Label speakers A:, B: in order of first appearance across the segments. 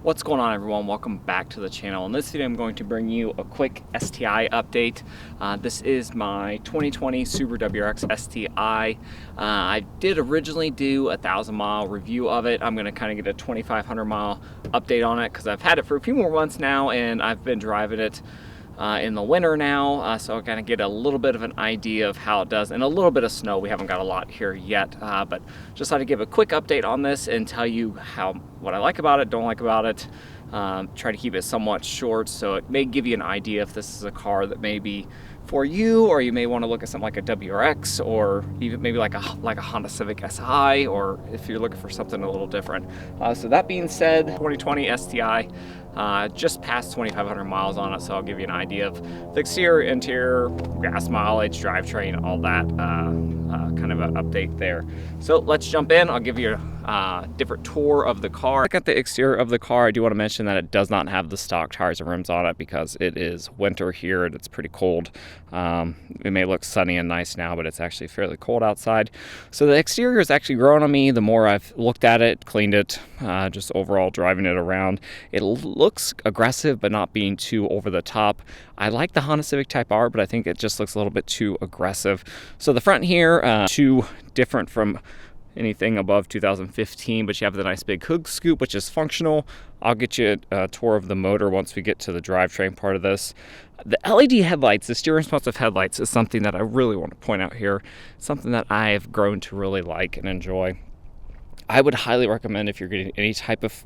A: What's going on, everyone? Welcome back to the channel. In this video I'm going to bring you a quick STI update. This is my 2020 Subaru WRX STI. I did originally do a 1,000-mile review of it. I'm going to kind of get a 2,500-mile update on it because I've had it for a few more months now and I've been driving it in the winter now, so I kind of get a little bit of an idea of how it does, and a little bit of snow. We haven't got a lot here yet, but just thought to give a quick update on this and tell you what I like about it, don't like about it. Try to keep it somewhat short, so it may give you an idea if this is a car that may be for you, or you may want to look at something like a WRX, or even maybe like a Honda Civic Si, or if you're looking for something a little different. So that being said, 2020 STI, just past 2,500 miles on it, so I'll give you an idea of the exterior, interior, gas mileage, drivetrain, all that kind of an update there. So let's jump in. I'll give you a different tour of the car. Look at the exterior of the car. I do want to mention that it does not have the stock tires and rims on it because it is winter here and it's pretty cold. It may look sunny and nice now, but it's actually fairly cold outside. So the exterior has actually grown on me the more I've looked at it, cleaned it, just overall driving it around. It looks aggressive, but not being too over the top. I like the Honda Civic Type R, but I think it just looks a little bit too aggressive. So the front here, too different from anything above 2015, but you have the nice big hood scoop, which is functional. I'll get you a tour of the motor once we get to the drivetrain part of this. The LED headlights, the steering responsive headlights, is something that I really want to point out here. Something that I've grown to really like and enjoy. I would highly recommend, if you're getting any type of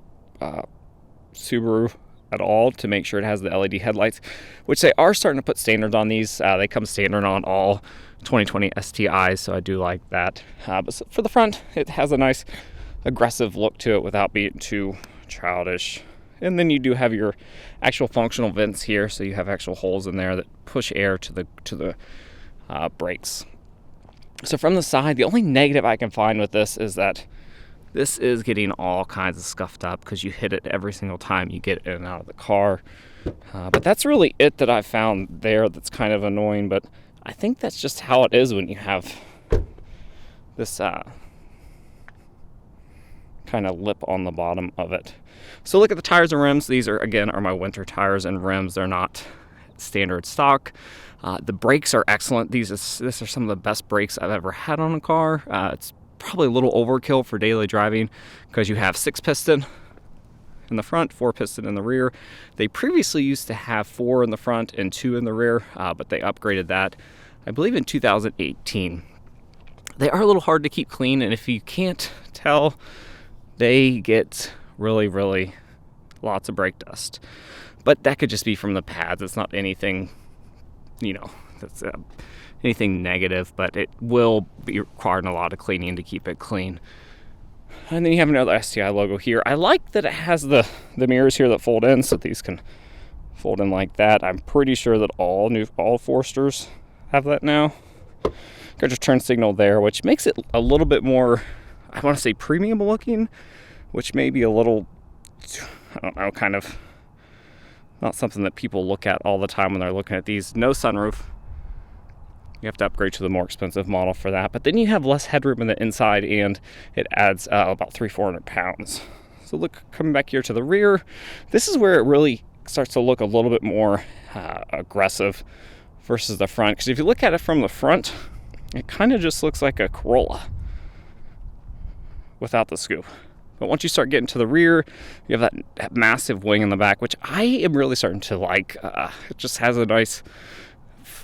A: Subaru at all, to make sure it has the LED headlights, which they are starting to put standards on these. They come standard on all 2020 STIs, so I do like that. But for the front, it has a nice aggressive look to it without being too childish. And then you do have your actual functional vents here, so you have actual holes in there that push air to the brakes. So from the side, the only negative I can find with this is that this is getting all kinds of scuffed up because you hit it every single time you get in and out of the car. But that's really it that I found there that's kind of annoying, but I think that's just how it is when you have this kind of lip on the bottom of it. So look at the tires and rims. These are my winter tires and rims. They're not standard stock. The brakes are excellent. These are some of the best brakes I've ever had on a car. It's probably a little overkill for daily driving because you have 6-piston in the front, 4-piston in the rear. They previously used to have 4 in the front and 2 in the rear, but they upgraded that, I believe, in 2018. They are a little hard to keep clean, and if you can't tell, they get really lots of brake dust. But that could just be from the pads. It's not anything, that's anything negative, but it will be requiring a lot of cleaning to keep it clean. And then you have another STI logo here. I like that it has the mirrors here that fold in, so these can fold in like that. I'm pretty sure that all Foresters have that now. Got your turn signal there, which makes it a little bit more, I want to say, premium looking, which may be a little, I don't know, kind of not something that people look at all the time when they're looking at these. No sunroof. You have to upgrade to the more expensive model for that. But then you have less headroom in the inside, and it adds about 300-400 pounds. So look, coming back here to the rear, this is where it really starts to look a little bit more aggressive versus the front. Because if you look at it from the front, it kind of just looks like a Corolla without the scoop. But once you start getting to the rear, you have that massive wing in the back, which I am really starting to like. It just has a nice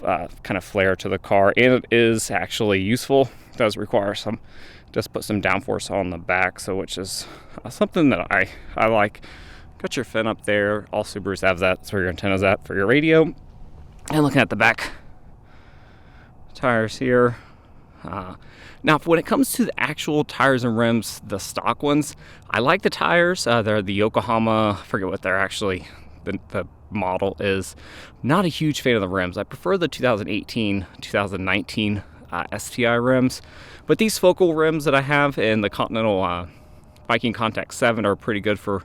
A: kind of flair to the car, and it is actually useful. It does require just put some downforce on the back, so which is something that I like. Got your fin up there. All Subarus have that. That's where your antenna's at for your radio. And looking at the back tires here. Now, when it comes to the actual tires and rims, the stock ones, I like the tires. They're the Yokohama, I forget what they're actually, the model is. Not a huge fan of the rims. I prefer the 2018, 2019 STI rims. But these focal rims that I have in the Continental Viking Contact 7 are pretty good for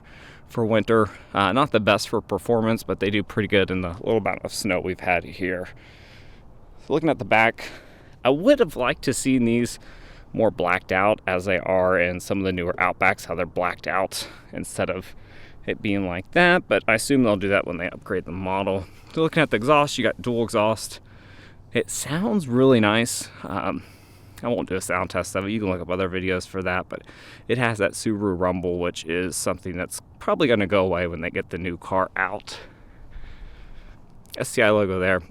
A: winter. Not the best for performance, but they do pretty good in the little amount of snow we've had here. So looking at the back, I would have liked to see these more blacked out as they are in some of the newer Outbacks, how they're blacked out instead of it being like that, but I assume they'll do that when they upgrade the model. So looking at the exhaust, you got dual exhaust. It sounds really nice. I won't do a sound test of it. You can look up other videos for that, but it has that Subaru rumble, which is something that's probably going to go away when they get the new car out. STI logo there.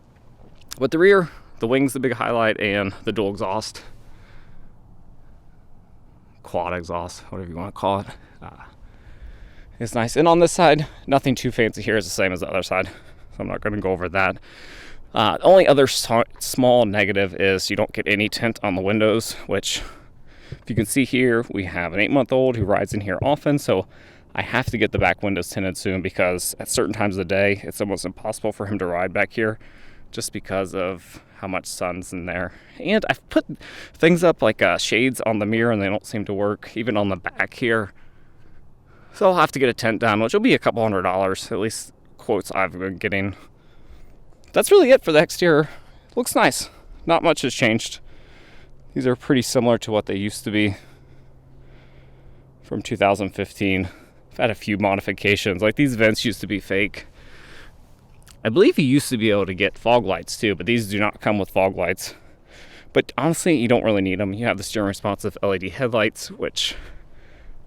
A: But the rear, the wing's the big highlight, and the dual exhaust. Quad exhaust, whatever you want to call it. It's nice. And on this side, nothing too fancy here. It's the same as the other side, so I'm not going to go over that. The only other small negative is you don't get any tint on the windows, which, if you can see here, we have an 8-month-old who rides in here often, so I have to get the back windows tinted soon, because at certain times of the day, it's almost impossible for him to ride back here just because of how much sun's in there. And I've put things up like shades on the mirror, and they don't seem to work, even on the back here. So I'll have to get a tint done, which will be a couple $100, at least quotes I've been getting. That's really it for the exterior. Looks nice. Not much has changed. These are pretty similar to what they used to be from 2015. I've had a few modifications. Like these vents used to be fake. I believe you used to be able to get fog lights too, but these do not come with fog lights. But honestly, you don't really need them. You have the steering responsive LED headlights, which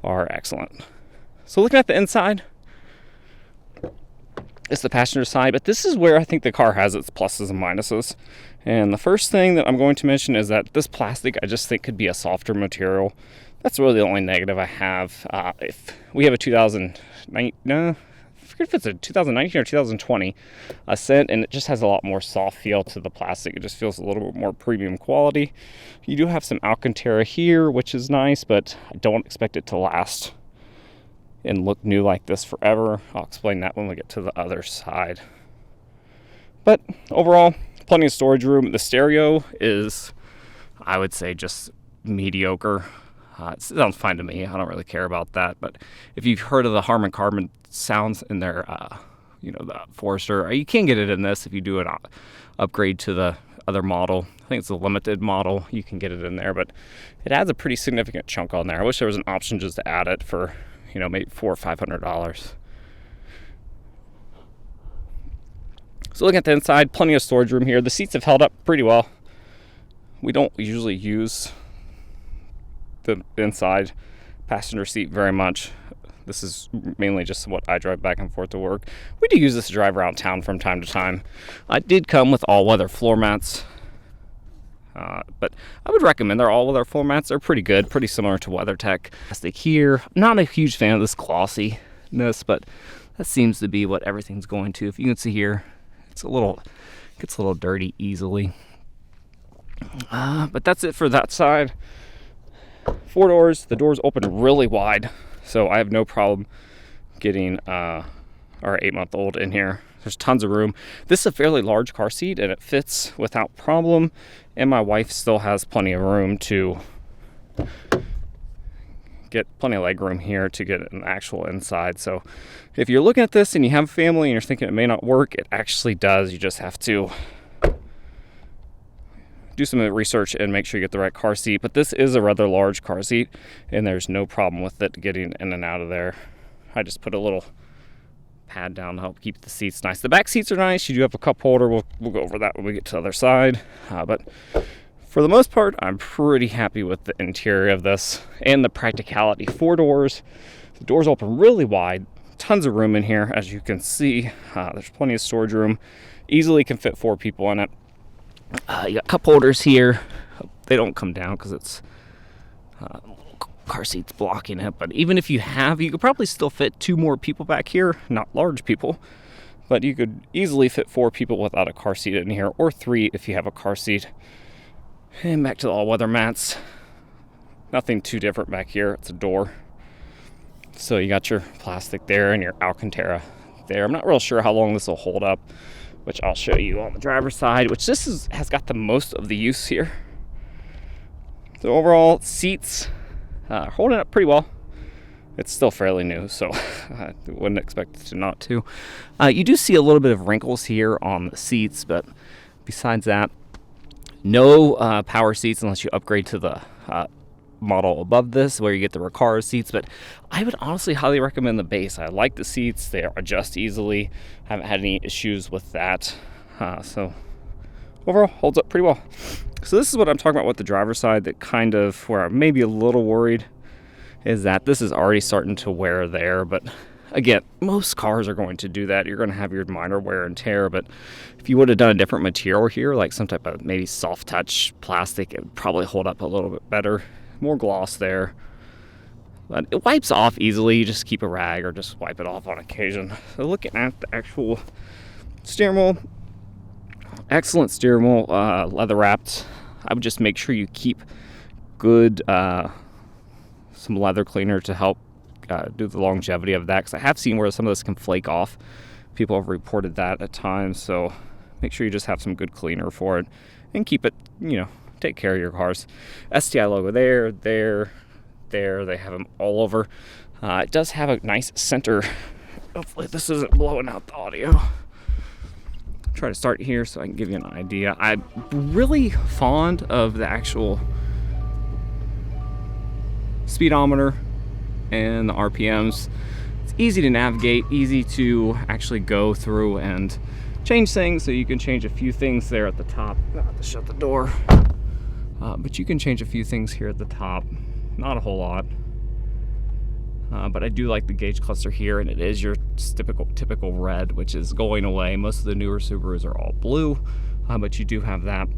A: are excellent. So looking at the inside, it's the passenger side, but this is where I think the car has its pluses and minuses. And the first thing that I'm going to mention is that this plastic, I just think, could be a softer material. That's really the only negative I have. If we have a 2019 or 2020 Ascent, and it just has a lot more soft feel to the plastic. It just feels a little bit more premium quality. You do have some Alcantara here, which is nice, but I don't expect it to last and look new like this forever. I'll explain that when we get to the other side. But overall, plenty of storage room. The stereo is, I would say, just mediocre. It sounds fine to me. I don't really care about that. But if you've heard of the Harman Kardon sounds in their, the Forester, you can get it in this if you do an upgrade to the other model. I think it's a limited model. You can get it in there, but it adds a pretty significant chunk on there. I wish there was an option just to add it for, maybe $400 or $500. So looking at the inside, plenty of storage room here. The seats have held up pretty well. We don't usually use the inside passenger seat very much. This is mainly just what I drive back and forth to work. We do use this to drive around town from time to time. I did come with all-weather floor mats, but I would recommend their all-weather floor mats. They're pretty good, pretty similar to WeatherTech. Plastic here, not a huge fan of this glossiness, but that seems to be what everything's going to. If you can see here, gets a little dirty easily. But that's it for that side. 4 doors. The doors open really wide, so I have no problem getting our 8-month-old in here. There's tons of room. This is a fairly large car seat, and it fits without problem. And my wife still has plenty of room to get plenty of leg room here to get an actual inside. So if you're looking at this and you have a family and you're thinking it may not work, it actually does. You just have to do some research and make sure you get the right car seat. But this is a rather large car seat, and there's no problem with it getting in and out of there. I just put a little pad down to help keep the seats nice. The back seats are nice. You do have a cup holder. We'll go over that when we get to the other side. But for the most part, I'm pretty happy with the interior of this and the practicality. 4 doors. The doors open really wide. Tons of room in here, as you can see. There's plenty of storage room. Easily can fit 4 people in it. You got cup holders here. They don't come down because it's car seats blocking it, but even if you could probably still fit 2 more people back here. Not large people, but you could easily fit 4 people without a car seat in here, or 3 if you have a car seat. And back to the all-weather mats. Nothing too different back here. It's a door, so you got your plastic there and your Alcantara there. I'm not real sure how long this will hold up, which I'll show you on the driver's side, which has got the most of the use here. So overall, seats holding up pretty well. It's still fairly new, so I wouldn't expect it to not to. You do see a little bit of wrinkles here on the seats, but besides that, no power seats unless you upgrade to the model above this where you get the Recaro seats, but I would honestly highly recommend the base. I like the seats. They adjust easily. Haven't had any issues with that. So overall, holds up pretty well. So this is what I'm talking about with the driver's side, that kind of where I'm maybe a little worried is that this is already starting to wear there. But again, most cars are going to do that. You're going to have your minor wear and tear, but if you would have done a different material here, like some type of maybe soft touch plastic, it would probably hold up a little bit better. More gloss there. But it wipes off easily. You just keep a rag or just wipe it off on occasion. So looking at the actual steering wheel, excellent steering wheel, leather wrapped. I would just make sure you keep good some leather cleaner to help do the longevity of that, because I have seen where some of this can flake off. People have reported that at times, so make sure you just have some good cleaner for it and keep it, take care of your cars. STI logo there. They have them all over. It does have a nice center. Hopefully this isn't blowing out the audio. Try to start here so I can give you an idea. I'm really fond of the actual speedometer and the RPMs. It's easy to navigate, easy to actually go through and change things. So you can change a few things there at the top. I have to shut the door. But you can change a few things here at the top. Not a whole lot. But I do like the gauge cluster here, and it is your typical red, which is going away. Most of the newer Subarus are all blue, but you do have that.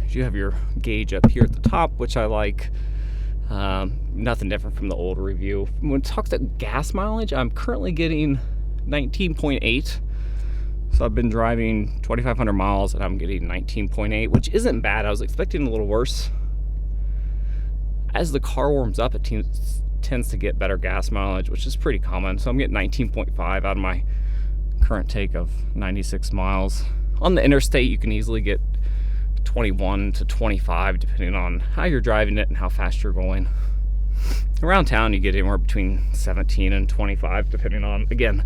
A: You have your gauge up here at the top, which I like. Nothing different from the old review. When it talks to gas mileage, I'm currently getting 19.8. So I've been driving 2,500 miles and I'm getting 19.8, which isn't bad. I was expecting a little worse. As the car warms up, it tends to get better gas mileage, which is pretty common. So I'm getting 19.5 out of my current take of 96 miles. On the interstate, you can easily get 21 to 25 depending on how you're driving it and how fast you're going. Around town, you get anywhere between 17 and 25 depending on, again,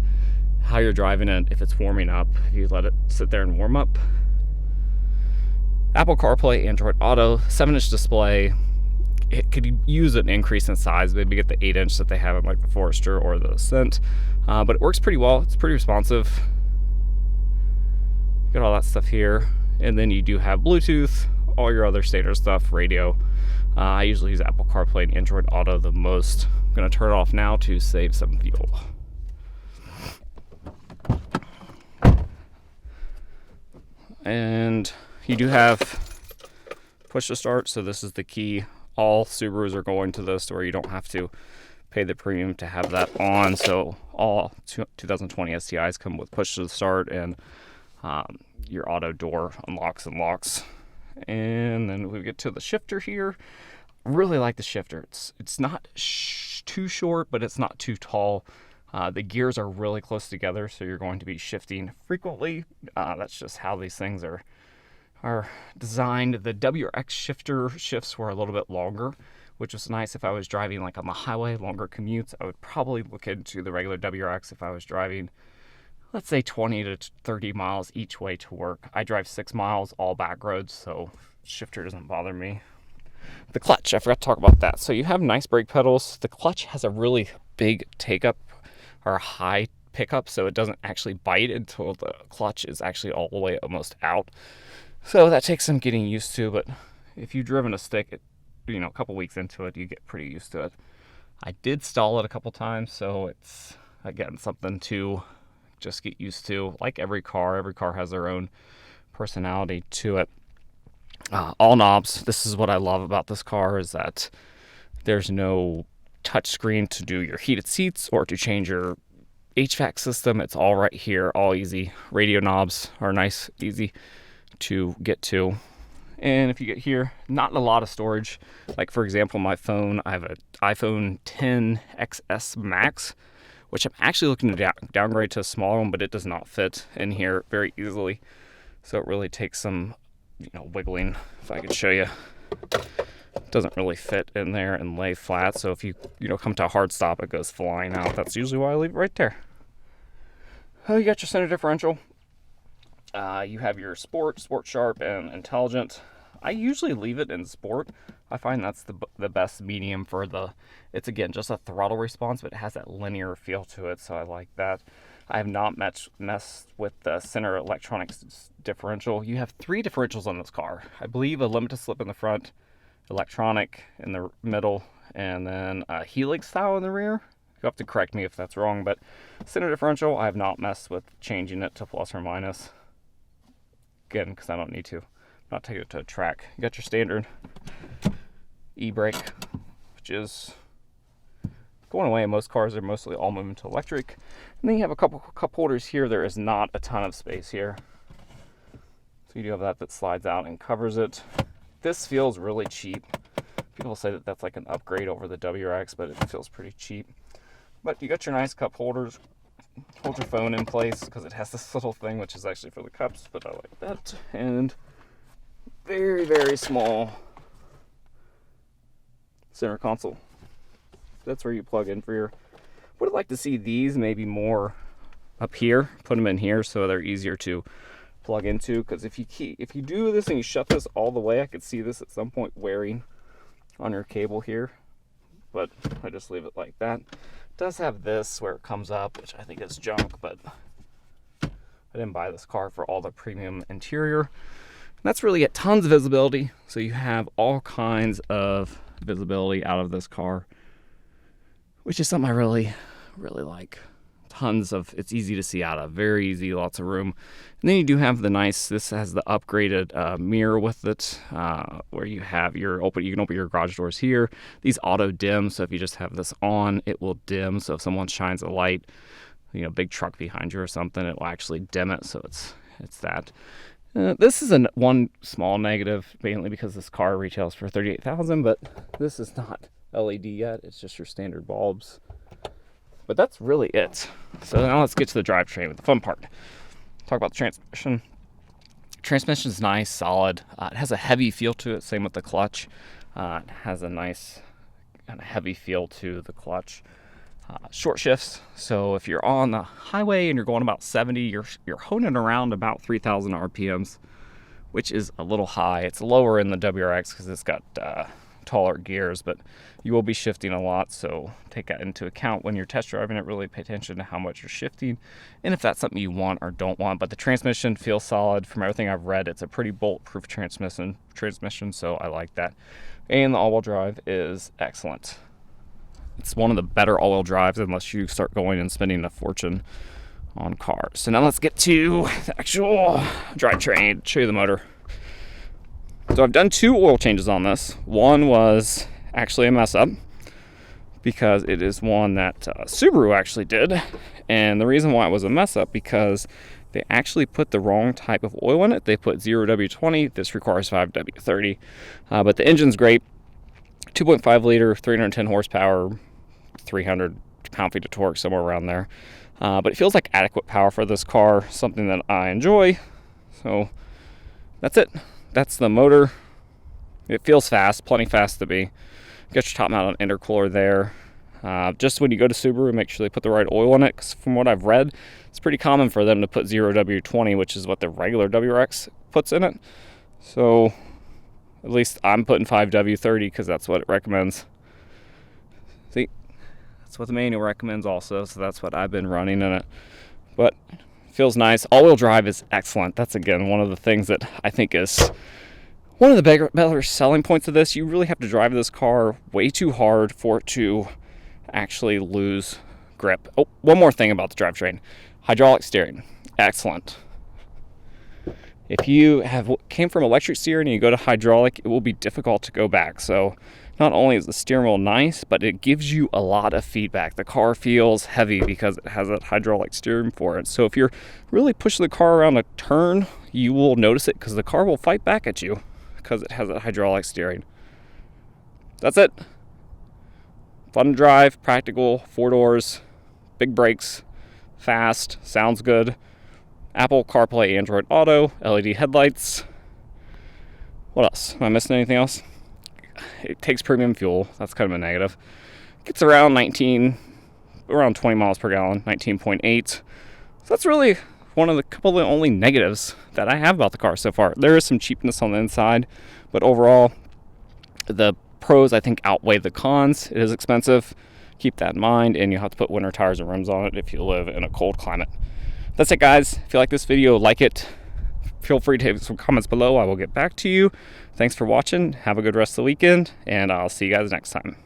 A: how you're driving it. If it's warming up, if you let it sit there and warm up. Apple CarPlay, Android Auto, 7-inch display. It could use an increase in size, maybe get the 8-inch that they have in like the Forester or the Ascent, but it works pretty well. It's pretty responsive. Got all that stuff here, and then you do have Bluetooth, all your other standard stuff, radio. I usually use Apple CarPlay and Android Auto the most. I'm gonna turn it off now to save some fuel. And you do have push to start, so this is the key. All Subarus are going to this, where you don't have to pay the premium to have that on. So all 2020 STIs come with push to start, and your auto door unlocks and locks. And then we get to the shifter here. Really like the shifter. It's not too short, but it's not too tall. The gears are really close together, so you're going to be shifting frequently. That's just how these things are designed. The WRX shifter shifts were a little bit longer, which was nice if I was driving like on the highway, longer commutes. I would probably look into the regular WRX if I was driving, let's say 20 to 30 miles each way to work. I drive 6 miles all back roads, so shifter doesn't bother me. The clutch, I forgot to talk about that. So you have nice brake pedals. The clutch has a really big take-up or high pickup, so it doesn't actually bite until the clutch is actually all the way almost out. So that takes some getting used to, but if you've driven a stick, a couple weeks into it, you get pretty used to it. I did stall it a couple times, so it's, again, something to just get used to. Like every car has their own personality to it. All knobs. This is what I love about this car, is that there's no touch screen to do your heated seats or to change your HVAC system. It's all right here, all easy. Radio knobs are nice, easy to get to. And if you get here, not a lot of storage. Like for example, my phone, I have an iPhone 10 XS Max, which I'm actually looking to downgrade to a smaller one, but it does not fit in here very easily. So it really takes some, wiggling. If I could show you, it doesn't really fit in there and lay flat. So if you, come to a hard stop, it goes flying out. That's usually why I leave it right there. Oh, you got your center differential. You have your Sport Sharp, and Intelligent. I usually leave it in sport. I find that's the best medium for it's again just a throttle response, but it has that linear feel to it, so I like that. I have not messed with the center electronics differential. You have 3 differentials on this car. I believe a limited slip in the front, electronic in the middle, and then a helix style in the rear. You have to correct me if that's wrong, but center differential, I have not messed with changing it to plus or minus. Again, because I don't need to. Not take it to a track. You got your standard e-brake, which is going away. Most cars are mostly all moving to electric. And then you have a couple cup holders here. There is not a ton of space here. So you do have that slides out and covers it. This feels really cheap. People say that that's like an upgrade over the WRX, but it feels pretty cheap. But you got your nice cup holders. Hold your phone in place because it has this little thing, which is actually for the cups, but I like that. And very, very small center console. That's where you plug in for your... Would like to see these maybe more up here. Put them in here so they're easier to plug into. Because if you do this and you shut this all the way, I could see this at some point wearing on your cable here. But I just leave it like that. It does have this where it comes up, which I think is junk, but I didn't buy this car for all the premium interior. And that's really it. Tons of visibility. So you have all kinds of visibility out of this car, which is something I really like. It's easy to see out of, very easy, lots of room. And then you do have this has the upgraded mirror with it, where you have you can open your garage doors here. These auto dim, so if you just have this on, it will dim. So if someone shines a light, big truck behind you or something, it will actually dim it. So it's that. This is one small negative, mainly because this car retails for $38,000, but this is not LED yet. It's just your standard bulbs. But that's really it. So now let's get to the drivetrain with the fun part. Talk about the transmission. Transmission is nice, solid. It has a heavy feel to it. Same with the clutch. It has a nice kind of heavy feel to the clutch. Short shifts. So if you're on the highway and you're going about 70, you're honing around about 3,000 RPMs, which is a little high. It's lower in the WRX because it's got taller gears, but you will be shifting a lot, so take that into account when you're test driving it. Really pay attention to how much you're shifting and if that's something you want or don't want. But the transmission feels solid. From everything I've read, it's a pretty bulletproof transmission, so I like that. And the all-wheel drive is excellent. It's one of the better all-wheel drives unless you start going and spending a fortune on cars. So now let's get to the actual drivetrain. Show you the motor. So I've done 2 oil changes on this. One was actually a mess up because it is one that Subaru actually did. And the reason why it was a mess up because they actually put the wrong type of oil in it. They put 0W20. This requires 5W30. But the engine's great. 2.5 liter, 310 horsepower, 300 pound-feet of torque, somewhere around there. But it feels like adequate power for this car, something that I enjoy. So that's it. That's the motor. It feels fast, plenty fast to be. Got your top mount on intercooler there. Just when you go to Subaru, make sure they put the right oil in it, because from what I've read, it's pretty common for them to put 0W20, which is what the regular WRX puts in it. So at least I'm putting 5W30 because that's what it recommends. See, that's what the manual recommends also, so that's what I've been running in it. But feels nice. All-wheel drive is excellent. That's, again, one of the things that I think is one of the better selling points of this. You really have to drive this car way too hard for it to actually lose grip. Oh, one more thing about the drivetrain. Hydraulic steering. Excellent. If you came from electric steering and you go to hydraulic, it will be difficult to go back. So not only is the steering wheel nice, but it gives you a lot of feedback. The car feels heavy because it has that hydraulic steering for it. So if you're really pushing the car around a turn, you will notice it because the car will fight back at you because it has that hydraulic steering. That's it. Fun to drive, practical, 4 doors, big brakes, fast, sounds good. Apple CarPlay, Android Auto, LED headlights. What else? Am I missing anything else? It takes premium fuel. That's kind of a negative. Gets around 20 miles per gallon, 19.8. So that's really one of the couple of only negatives that I have about the car so far. There is some cheapness on the inside, but overall, the pros I think outweigh the cons. It is expensive. Keep that in mind, and you have to put winter tires and rims on it if you live in a cold climate. That's it, guys. If you like this video, like it. Feel free to leave some comments below. I will get back to you. Thanks for watching. Have a good rest of the weekend, and I'll see you guys next time.